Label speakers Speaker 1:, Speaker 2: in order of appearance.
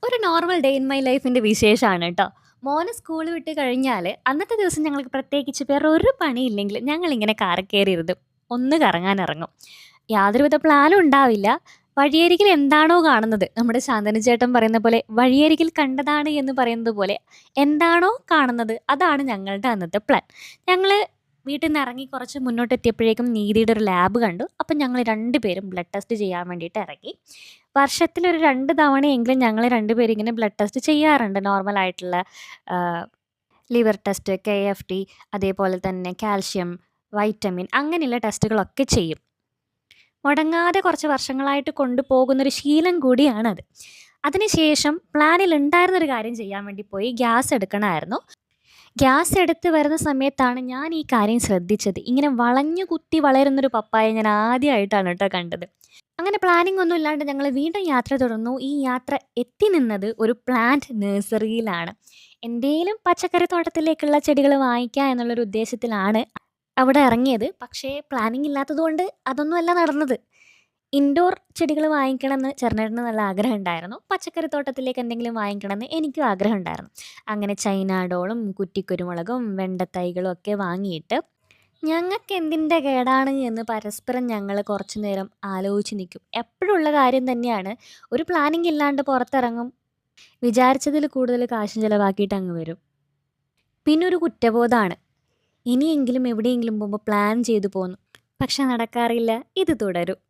Speaker 1: ഒരു normal day in my ലൈഫിന്റെ വിശേഷമാണ് കേട്ടോ. മോന് സ്കൂൾ വിട്ട് കഴിഞ്ഞാൽ അന്നത്തെ ദിവസം ഞങ്ങൾക്ക് പ്രത്യേകിച്ച് വേറെ ഒരു പണിയില്ലെങ്കിലും ഞങ്ങളിങ്ങനെ കാറിൽ കയറിയിരുന്ന് ഒന്ന് കറങ്ങാനിറങ്ങും. യാതൊരുവിധ പ്ലാനും ഉണ്ടാവില്ല. വഴിയരികിൽ എന്താണോ കാണുന്നത്, നമ്മുടെ ശാന്തനു ചേട്ടൻ പറയുന്ന പോലെ വഴിയരികിൽ കണ്ടതാണ് എന്ന് പറയുന്നത് പോലെ എന്താണോ കാണുന്നത് അതാണ് ഞങ്ങളുടെ അന്നത്തെ പ്ലാൻ. ഞങ്ങൾ വീട്ടിൽ നിന്ന് ഇറങ്ങി കുറച്ച് മുന്നോട്ടെത്തിയപ്പോഴേക്കും നീതിയുടെ ഒരു ലാബ് കണ്ടു. അപ്പം ഞങ്ങൾ 2 പേരും ബ്ലഡ് ടെസ്റ്റ് ചെയ്യാൻ വേണ്ടിയിട്ട് ഇറങ്ങി. വർഷത്തിലൊരു 2 തവണയെങ്കിലും ഞങ്ങൾ 2 പേരും ഇങ്ങനെ ബ്ലഡ് ടെസ്റ്റ് ചെയ്യാറുണ്ട്. നോർമലായിട്ടുള്ള ലിവർ ടെസ്റ്റ്, KFT, അതേപോലെ തന്നെ കാൽഷ്യം, വൈറ്റമിൻ അങ്ങനെയുള്ള ടെസ്റ്റുകളൊക്കെ ചെയ്യും. മുടങ്ങാതെ കുറച്ച് വർഷങ്ങളായിട്ട് കൊണ്ടുപോകുന്നൊരു ശീലം കൂടിയാണത്. അതിനുശേഷം പ്ലാനിൽ ഉണ്ടായിരുന്നൊരു കാര്യം ചെയ്യാൻ വേണ്ടി പോയി. ഗ്യാസ് എടുക്കണമായിരുന്നു. ഗ്യാസ് എടുത്ത് വരുന്ന സമയത്താണ് ഞാൻ ഈ കാര്യം ശ്രദ്ധിച്ചത്. ഇങ്ങനെ വളഞ്ഞു കുത്തി വളരുന്നൊരു പപ്പായ ഞാൻ ആദ്യമായിട്ടാണ് കേട്ടോ കണ്ടത്. അങ്ങനെ പ്ലാനിംഗ് ഒന്നും ഇല്ലാണ്ട് ഞങ്ങൾ വീണ്ടും യാത്ര തുടർന്നു. ഈ യാത്ര എത്തി നിന്നത് ഒരു പ്ലാന്റ് നഴ്സറിയിലാണ്. എന്തേലും പച്ചക്കറി തോട്ടത്തിലേക്കുള്ള ചെടികൾ വാങ്ങിക്കുക എന്നുള്ളൊരു ഉദ്ദേശത്തിലാണ് അവിടെ ഇറങ്ങിയത്. പക്ഷേ പ്ലാനിംഗ് ഇല്ലാത്തതുകൊണ്ട് അതൊന്നുമല്ല നടന്നത്. ഇൻഡോർ ചെടികൾ വാങ്ങിക്കണമെന്ന് ചെറുനേട്ടന് നല്ല ആഗ്രഹം ഉണ്ടായിരുന്നു. പച്ചക്കറി തോട്ടത്തിലേക്ക് എന്തെങ്കിലും വാങ്ങിക്കണമെന്ന് എനിക്കും ആഗ്രഹം ഉണ്ടായിരുന്നു. അങ്ങനെ ചൈന ഡോളും കുറ്റിക്കുരുമുളകും വെണ്ടത്തൈകളും ഒക്കെ വാങ്ങിയിട്ട് ഞങ്ങൾക്ക് എന്തിൻ്റെ കേടാണ് എന്ന് പരസ്പരം ഞങ്ങൾ കുറച്ച് നേരം ആലോചിച്ച് നിൽക്കും. എപ്പോഴുള്ള കാര്യം തന്നെയാണ്. ഒരു പ്ലാനിങ് ഇല്ലാണ്ട് പുറത്തിറങ്ങും. വിചാരിച്ചതിൽ കൂടുതൽ കാശ് ചിലവാക്കിയിട്ട് അങ്ങ് വരും. പിന്നെ ഒരു കുറ്റബോധമാണ്. ഇനിയെങ്കിലും എവിടെയെങ്കിലും പോകുമ്പോൾ പ്ലാൻ ചെയ്തു പോന്നു. പക്ഷെ നടക്കാറില്ല. ഇത് തുടരും.